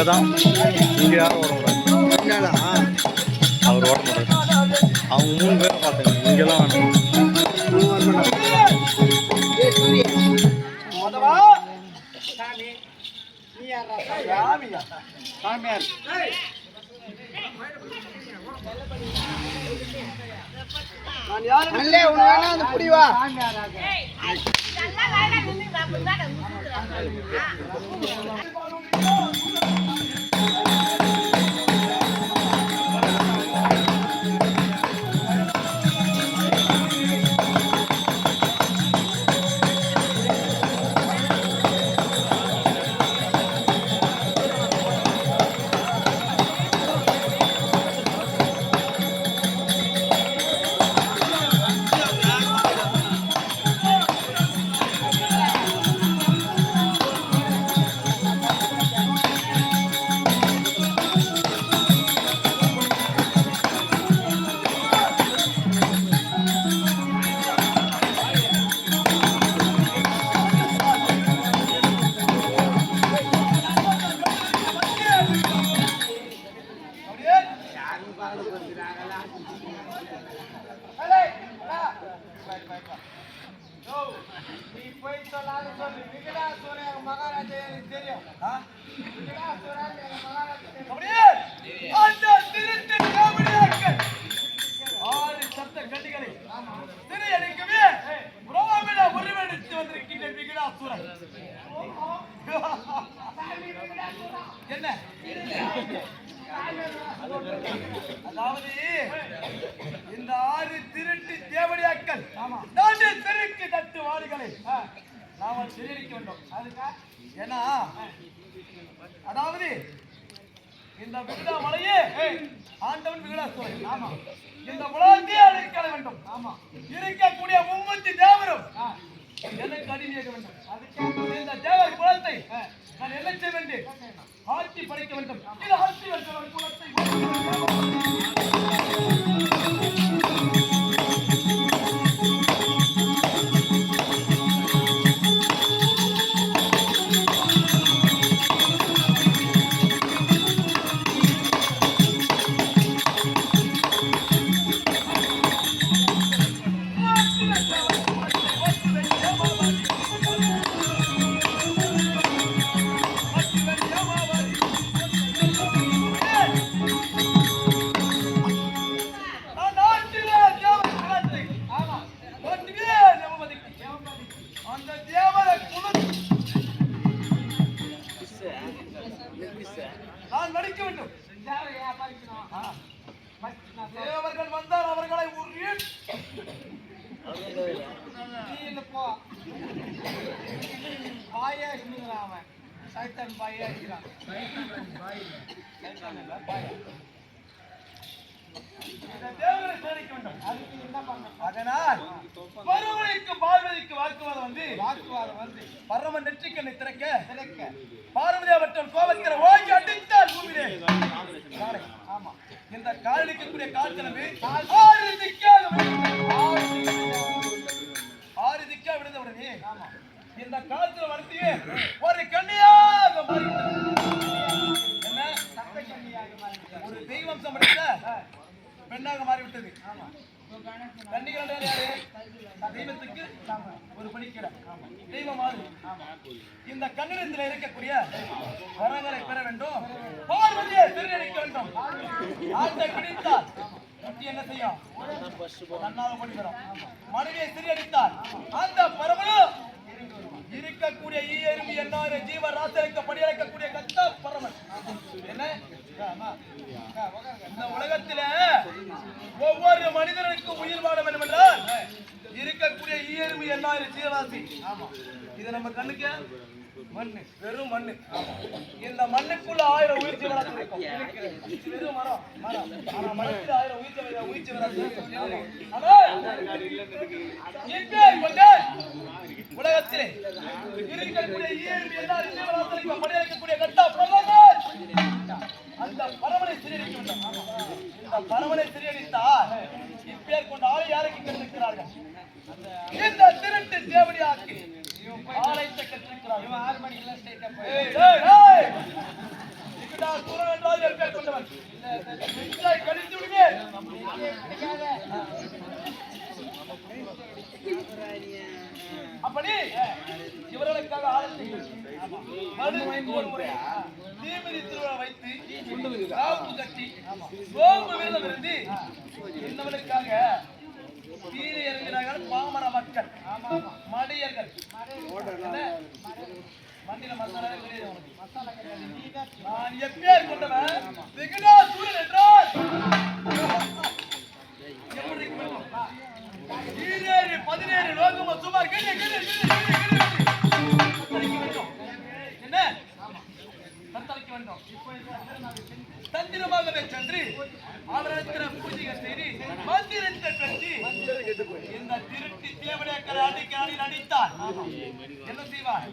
அங்கதான் இங்க யாரும் ஓட அவர் ஓட மாட்டார். அவங்க 3 பேரை பார்த்துங்க. இங்கெல்லாம் புடிவா அதாவது இந்த 6 திருட்டு தேவடியாக்கள் நாட்டில் தெருக்கு தட்டு வாடுகளை நாம தெரிவிக்க வேண்டும். ஏன்னா அதாவது இந்த விகிடா மலையே ஆண்டவன் விகிடாசுரன். ஆமா, இந்த உலகத்தை அழைக்க வேண்டும். ஆமா, இருக்கக்கூடிய 30 தேவரும் எனக்கு அடிமையாக வேண்டும். அதுக்காக இந்த தேவர் குலத்தை நான் என்ன செய்ய வேண்டும்? ஆட்சி படைக்க வேண்டும். இது ஆட்சி குலத்தை நான் நடிக்க வேண்டும். தேவர்கள் வந்தால் அவர்களை அதனால் பார்வதிக்கு வாக்குவாதம் வந்து பரம நெற்றிக்கண்ணை திறக்க பார்வதியா மற்றும் கோபத்திர ஓங்கி அடித்தால் பூமியிலே. ஆமா, இந்த காலடிக்கக்கூடிய கால்கிழமை 6 திக்கா விழுந்த உடனே இந்த காலத்துல வளர்த்தியே ஒரு கண்ணியாக ஒரு தெய்வம் சம்பளித்த பெண்ணாக மாறிவிட்டது. தெய்வத்துக்கு ஒரு படிக்கிற தெய்வம் இந்த கண்ணிடத்தில் இருக்கக்கூடிய வரங்களை பெற வேண்டும். பார்வதியை திருநடிக்க வேண்டும். ஆட்டை பிடித்தால் என்ன செய்யும்? தன்னால் ஓடி வரும். மனைவியை சிறியடித்தால் அந்த பரமனு இருக்கக்கூடிய ஈயரும்பு என்னாறு ஜீவராசரிக்க படியழைக்கக்கூடிய கத்த பரமன். என்ன இந்த உலகத்தில ஒவ்வொரு மனிதனுக்கும் உயிர் வாழ வேண்டும் என்றால் இருக்கக்கூடிய ஈயரும்பு என்னாறு ஜீவராசி. இது நம்ம கண்ணுக்கு மண்ணு, வெறும் மண்ணு. இந்த மண்ணுக்குள்ள 1000 உயிர் ஜீவராசி இருக்கும். வெறும் மரம். ஆனா மண்ணுக்குள்ள 1000 உயிர் ஜீவராசி உலகத்திலே இருக்கக்கூடிய ஈயரும்பு என்னாறு ஜீவராசரிக்க படியழைக்கக்கூடிய கத்த பரமன். அந்த பரமனை சிறியடிக்க வேண்டும். இந்த பரமனை சிறியடித்தால் இப்பேர் கொண்ட ஆள் யாருக்கு கண்டிருக்கிறார்கள்? இந்த திருட்டு தேவடியாக்கி ஆலயத்தை கட்டிருக்கிறார்கள். 6 மணிக்கெல்லாம் அப்படி இவர்களுக்காக ஆரத்தி ஒரு முறை தீமிதி திருவிழா வைத்து காப்பு கட்டி சோம்பு விரதம் இருந்து என்னவர்களுக்காக தீரை இறங்கினார்கள் பாமர மக்கள் மடியர்கள் வண்டியில மசாலா நான் எப்பேர் கொண்டவன் வெகுடா சூழல் என்றால் எப்படி 17 லோகமா சுமார் என்ன தத்தளிக்க வேண்டும் தந்திரமாகவே சென்று அவரிடத்தின பூஜைகள் செய்து மந்திரத்தை கட்டி இந்த திருட்டி தேவடையக்கரை அடிக்க நடித்தார் என்ன செய்வார்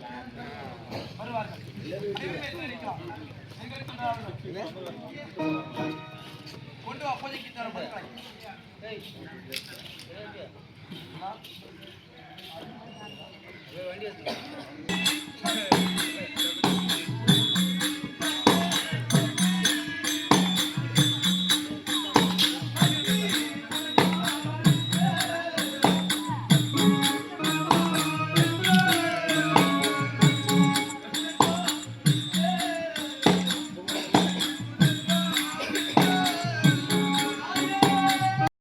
வருவார்கள் கொண்டு வா பூஜைக்கு தர வண்டி